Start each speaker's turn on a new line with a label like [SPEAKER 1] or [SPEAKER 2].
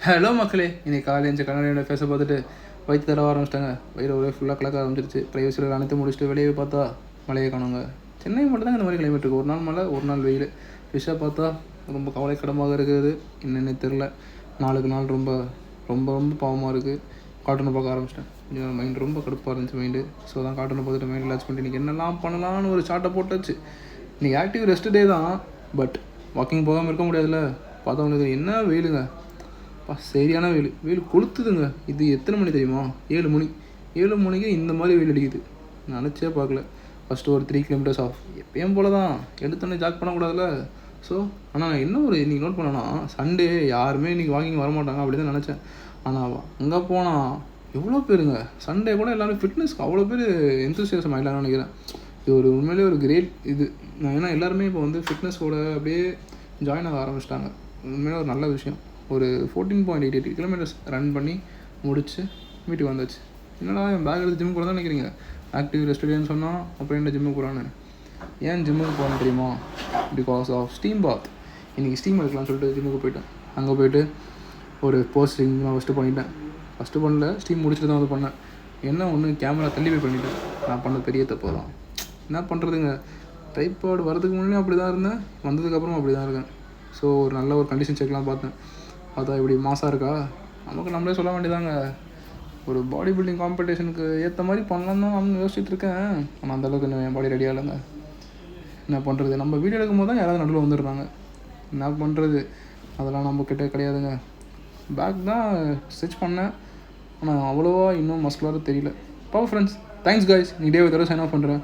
[SPEAKER 1] Hello மக்களே, இன்னைக்கு காலையில் எந்த கண்ணாடியோட ஃபேஸை பார்த்துட்டு வயிற்று தர ஆரம்பிச்சிட்டாங்க. வயிறு ஒரே ஃபுல்லாக கலக்க ஆரம்பிச்சிருச்சு. ப்ரைவசியில் அனைத்து முடிச்சுட்டு வெளியே பார்த்தா மழையை காணுங்க. சென்னை மட்டும் தான் இந்த மாதிரி கிளைமேட் இருக்குது. ஒரு நாள் மழை, ஒரு நாள் வெயில். ஃபிஷ்ஷாக பார்த்தா ரொம்ப கவலைக்கிடமாக இருக்குது. என்னென்னு தெரில. நாளுக்கு நாள் ரொம்ப ரொம்ப ரொம்ப பாவமாக இருக்குது. கார்ட்டூனை பார்க்க ஆரம்பிச்சிட்டேன். மைண்ட் ரொம்ப கடுப்பாக இருந்துச்சு மைண்டு. ஸோ தான் கார்ட்டூனை பார்த்துட்டு மைண்ட் ரிலாக்ஸ் பண்ணிட்டு இன்றைக்கி என்னெல்லாம் பண்ணலான்னு ஒரு சார்ட்டை போட்டாச்சு. இன்றைக்கி ஆக்டிவ் ரெஸ்ட் டே தான். பட் வாக்கிங் போகாமல் இருக்க முடியாதுல்ல. பார்த்தவங்களுக்கு என்ன வெயிலுங்க, சரியான வெயில் கொளுத்துதுங்க. இது எத்தனை மணி தெரியுமா? 7 மணி. 7 மணிக்கு இந்த மாதிரி வெயில் அடிக்குது. நினச்சே பார்க்கல. ஃபஸ்ட்டு ஒரு 3 கிலோமீட்டர்ஸ் ஆஃப் எப்பயும் போல தான். எடுத்தோடனே ஜாக் பண்ணக்கூடாதுல்ல. ஸோ ஆனால் என்ன ஒரு இன்றைக்கி நோட் பண்ணேன்னா, சண்டே யாருமே இன்றைக்கி வாக்கிங் வரமாட்டாங்க அப்படி தான் நினச்சேன். ஆனால் அங்கே போனால் எவ்வளோ பேருங்க. சண்டே கூட எல்லோரும் ஃபிட்னஸ்க்கு அவ்வளோ பேர் எந்தூசியாசம் ஆகிடலான்னு நினைக்கிறேன். இது ஒரு உண்மையிலே ஒரு கிரேட் இது. ஏன்னா எல்லாருமே இப்போ வந்து ஃபிட்னஸோட அப்படியே ஜாயின் ஆக ஆரம்பிச்சிட்டாங்க. உண்மையிலே ஒரு நல்ல விஷயம். ஒரு 14.88 கிலோமீட்டர்ஸ் ரன் பண்ணி முடிச்சு வீட்டுக்கு வந்தாச்சு. என்னடா என் பேக் எடுத்து ஜிம்முக்கு போகிறதா நினைக்கிறீங்க? ஆக்டிவ் ரெஸ்டடின்னு சொன்னால் அப்புறம் என்ன ஜிம்முக்கு போகிறான்னு. ஏன் ஜிம்முக்கு போகணும் தெரியுமா? Because of steam bath. இன்றைக்கி ஸ்டீம் எடுக்கலாம்னு சொல்லிட்டு ஜிம்முக்கு போயிட்டேன். அங்கே போய்ட்டு ஒரு போஸ்டிங் நான் ஃபஸ்ட்டு பண்ணல, ஸ்டீம் முடிச்சுட்டு தான் வந்து பண்ணேன். என்ன ஒன்று கேமரா தள்ளி போய் பண்ணிட்டேன். நான் பண்ண பெரிய தப்பு தான். என்ன பண்ணுறதுங்க, ட்ரைபாட் வரதுக்கு முன்னே அப்படி தான் இருந்தேன், வந்ததுக்கப்புறம் அப்படி தான் இருக்கேன். ஸோ ஒரு நல்ல ஒரு கண்டிஷன் செக்லாம் பார்த்தேன். அதான் இப்படி மாசாக இருக்கா, நமக்கு நம்மளே சொல்ல வேண்டியதாங்க. ஒரு பாடி பில்டிங் காம்படிஷனுக்கு ஏற்ற மாதிரி பண்ணலாம் தான் நான் யோசிச்சுட்டு இருக்கேன். ஆனால் அந்தளவுக்கு இன்னும் என் பாடி ரெடியாக இல்லைங்க. என்ன பண்ணுறது, நம்ம வீடியோ எடுக்கும் போது தான் யாராவது நடுவில் வந்துடுறாங்க. என்ன பண்ணுறது, அதெல்லாம் நம்மக்கிட்ட கிடையாதுங்க. பேக் தான் ஸ்டிச் பண்ணேன், ஆனால் அவ்வளோவா இன்னும் மஸ்குலராக தெரியல. பாவம் ஃப்ரெண்ட்ஸ், தேங்க்ஸ் கைஸ். நீ டே தடவை சைன் ஆஃப் பண்ணுறேன்.